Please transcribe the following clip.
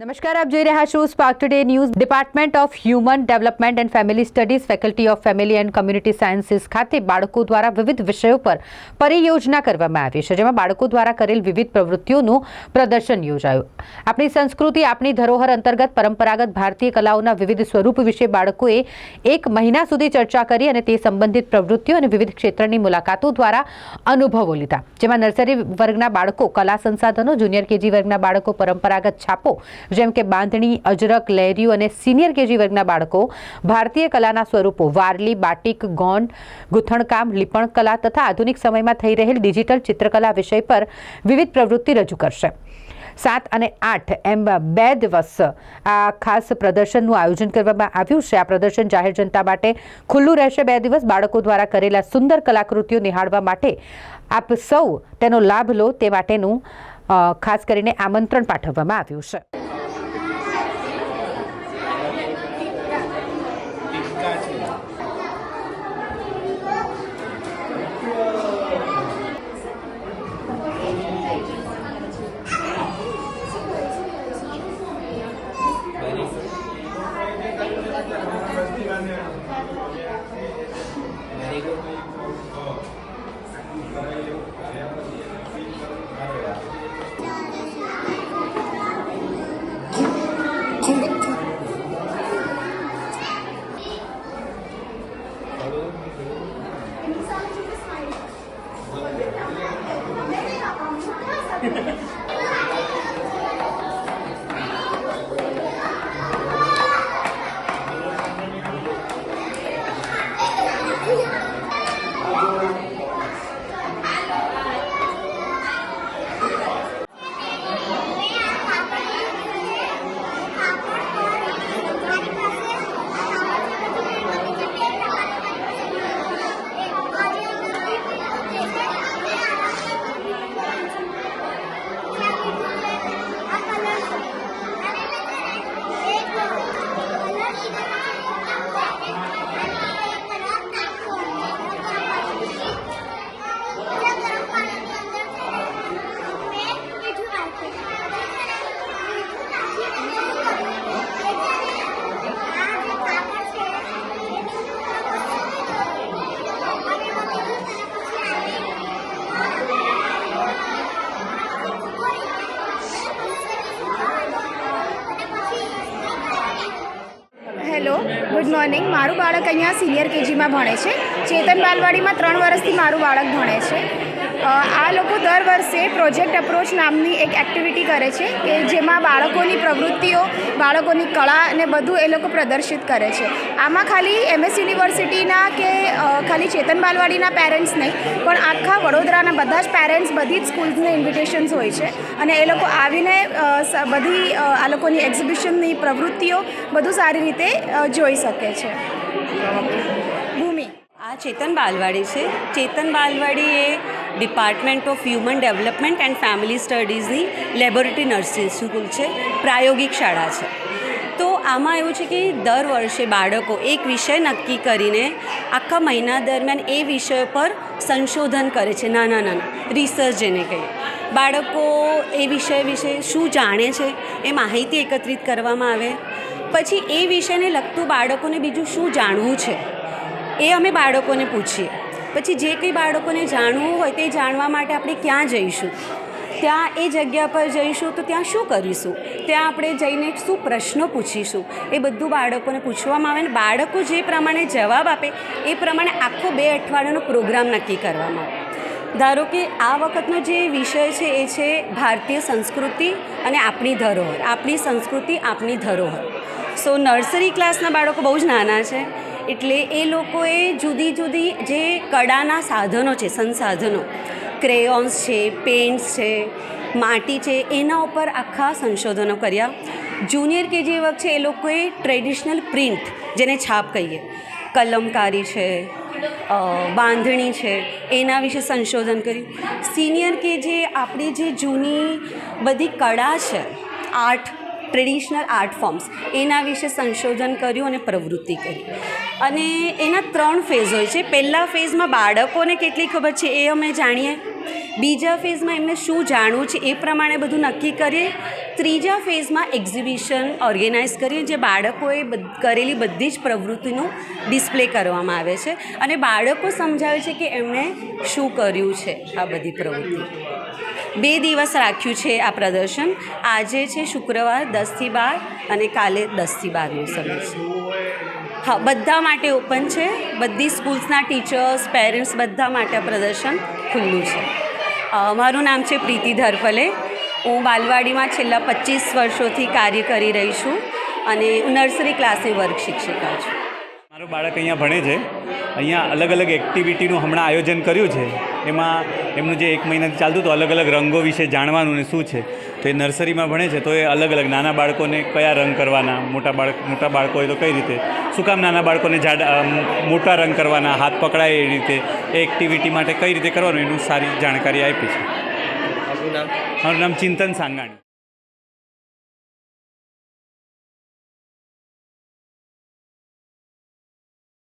નમસ્કાર, આપ જોઈ રહ્યા છો spark today news. Department of human development and family studies, faculty of family and community sciences ખાતે બાળકો દ્વારા વિવિધ વિષયો પર પરિયોજના કરવામાં આવી છે, જેમાં બાળકો દ્વારા કરેલ વિવિધ પ્રવૃત્તિઓનું પ્રદર્શન યોજાયું. આપણી સંસ્કૃતિ, આપણી ધરોહર અંતર્ગત પરંપરાગત ભારતીય કલાઓના વિવિધ સ્વરૂપ વિશે બાળકોએ 1 મહિના સુધી ચર્ચા કરી અને તે સંબંધિત પ્રવૃત્તિઓ અને વિવિધ ક્ષેત્રની મુલાકાતો દ્વારા અનુભવો લીધા, જેમાં નર્સરી વર્ગના બાળકો કલા સંસાધનો, જુનિયર કેજી વર્ગના બાળકો પરંપરાગત છાપો જેમ કે બાંધણી, અજરક, લહેરિયું અને સિનિયર કેજી વર્ગના બાળકો ભારતીય કલાના સ્વરૂપો વારલી, બાટિક, ગૌન, ગૂંથણકામ, લીપણ કલા તથા આધુનિક સમયમાં થઈ રહેલ ડિજિટલ ચિત્રકલા વિષય પર વિવિધ પ્રવૃત્તિ રજૂ કરશે. 7 અને 8 એમ 2 દિવસ આ ખાસ પ્રદર્શનનું આયોજન કરવામાં આવ્યું છે. આ પ્રદર્શન જાહેર જનતા માટે ખુલ્લું રહેશે. 2 દિવસ બાળકો દ્વારા કરેલા સુંદર કલાકૃતિઓ નિહાળવા માટે આપ સૌ તેનો લાભ લો તે માટેનું ખાસ કરીને આમંત્રણ પાઠવવામાં આવ્યું છે. Hello, good morning. મારું બાળક અહીંયા સિનિયર કેજીમાં ભણે છે. ચેતન બાલવાડીમાં 3 વર્ષથી મારું બાળક ભણે છે. આ લોકો દર વર્ષે પ્રોજેક્ટ અપ્રોચ નામની એક એક્ટિવિટી કરે છે કે જેમાં બાળકોની પ્રવૃત્તિઓ, બાળકોની કળા અને બધું એ લોકો પ્રદર્શિત કરે છે. આમાં ખાલી MS યુનિવર્સિટીના કે ખાલી ચેતન બાલવાડીના પેરેન્ટ્સ નહીં, પણ આખા વડોદરાના બધા જ પેરેન્ટ્સ, બધી જ સ્કૂલ્સને ઇન્વિટેશન્સ હોય છે અને એ લોકો આવીને બધી આ લોકોની એક્ઝિબિશનની પ્રવૃત્તિઓ બધું સારી રીતે જોઈ શકે છે. ભૂમિ આ ચેતન બાલવાડી છે. ચેતન બાલવાડી એ department of human development and family સ્ટડીઝની લેબોરેટરી નર્સિંગ સ્કૂલ છે, પ્રાયોગિક શાળા છે. તો આમાં એવું છે કે દર વર્ષે બાળકો એક વિષય નક્કી કરીને આખા મહિના દરમિયાન એ વિષય પર સંશોધન કરે છે, નાના રિસર્ચ જેને કહીએ. બાળકો એ વિષય વિશે શું જાણે છે એ માહિતી એકત્રિત કરવામાં આવે. પછી એ વિષયને લગતું બાળકોને બીજું શું જાણવું છે એ અમે બાળકોને પૂછીએ. પછી જે કંઈ બાળકોને જાણવું હોય તે જાણવા માટે આપણે ક્યાં જઈશું, ત્યાં એ જગ્યા પર જઈશું તો ત્યાં શું કરીશું, ત્યાં આપણે જઈને શું પ્રશ્નો પૂછીશું, એ બધું બાળકોને પૂછવામાં આવે. ને બાળકો જે પ્રમાણે જવાબ આપે એ પ્રમાણે આખો 2 અઠવાડિયાનો પ્રોગ્રામ નક્કી કરવામાં આવે. ધારો કે આ વખતનો જે વિષય છે એ છે ભારતીય સંસ્કૃતિ અને આપણી ધરોહર. આપણી સંસ્કૃતિ, આપણી ધરોહર. સો નર્સરી ક્લાસના બાળકો બહુ જ નાના છે, એટલે એ લોકોએ જુદી જુદી જે કળાના સાધનો છે, સંસાધનો, ક્રેયોન્સ છે, પેન્ટ્સ છે, માટી છે, એના ઉપર આખા સંશોધનો કર્યા. જુનિયર કેજી વર્ગ છે એ લોકોએ ટ્રેડિશનલ પ્રિન્ટ, જેને છાપ કહીએ, કલમકારી છે, બાંધણી છે, એના વિશે સંશોધન કર્યું. સિનિયર કેજી આપણી જે જૂની બધી કળા છે, આર્ટ, ટ્રેડિશનલ આર્ટ ફોર્મ્સ, એના વિશે સંશોધન કર્યું અને પ્રવૃત્તિ કરી. અને એના 3 ફેઝ હોય છે. પહેલા ફેઝમાં બાળકોને કેટલી ખબર છે એ અમે જાણીએ. બીજા ફેઝમાં એમને શું જાણવું છે એ પ્રમાણે બધું નક્કી કરીએ. ત્રીજા ફેઝમાં એક્ઝિબિશન ઓર્ગેનાઇઝ કરીએ, જે બાળકોએ કરેલી બધી જ પ્રવૃત્તિનું ડિસ્પ્લે કરવામાં આવે છે અને બાળકો સમજાવે છે કે એમણે શું કર્યું છે આ બધી પ્રવૃત્તિ. 2 દિવસ રાખ્યું છે આ પ્રદર્શન. આજે છે શુક્રવાર 10 થી 12 અને કાલે 10 થી 12નો સમય છે. હા, બધા માટે ઓપન છે. બધી સ્કૂલ્સના ટીચર્સ, પેરેન્ટ્સ બધા માટે આ પ્રદર્શન ખુલ્લું છે. મારું નામ છે પ્રીતિ ધરપલે. હું બાલવાડીમાં છેલ્લા 25 વર્ષોથી કાર્ય કરી રહી છું અને હું નર્સરી ક્લાસની વર્ગ શિક્ષિકા છું. મારું બાળક અહીંયા ભણે છે. અહીંયા અલગ અલગ એક્ટિવિટીનું હમણાં આયોજન કર્યું છે. એમાં એમનું જે 1 મહિનાથી ચાલતું હતું અલગ અલગ રંગો વિશે જાણવાનું ને શું છે, તો એ નર્સરીમાં ભણે છે. તો એ અલગ અલગ નાના બાળકોને કયા રંગ કરવાના, મોટા બાળકો હોય તો કઈ રીતે, શું કામ નાના બાળકોને મોટા રંગ કરવાના, હાથ પકડાય એ રીતે, એ એક્ટિવિટી માટે કઈ રીતે કરવાનું એનું સારી જાણકારી આપી છે. મારું નામ ચિંતન સાંગાણી.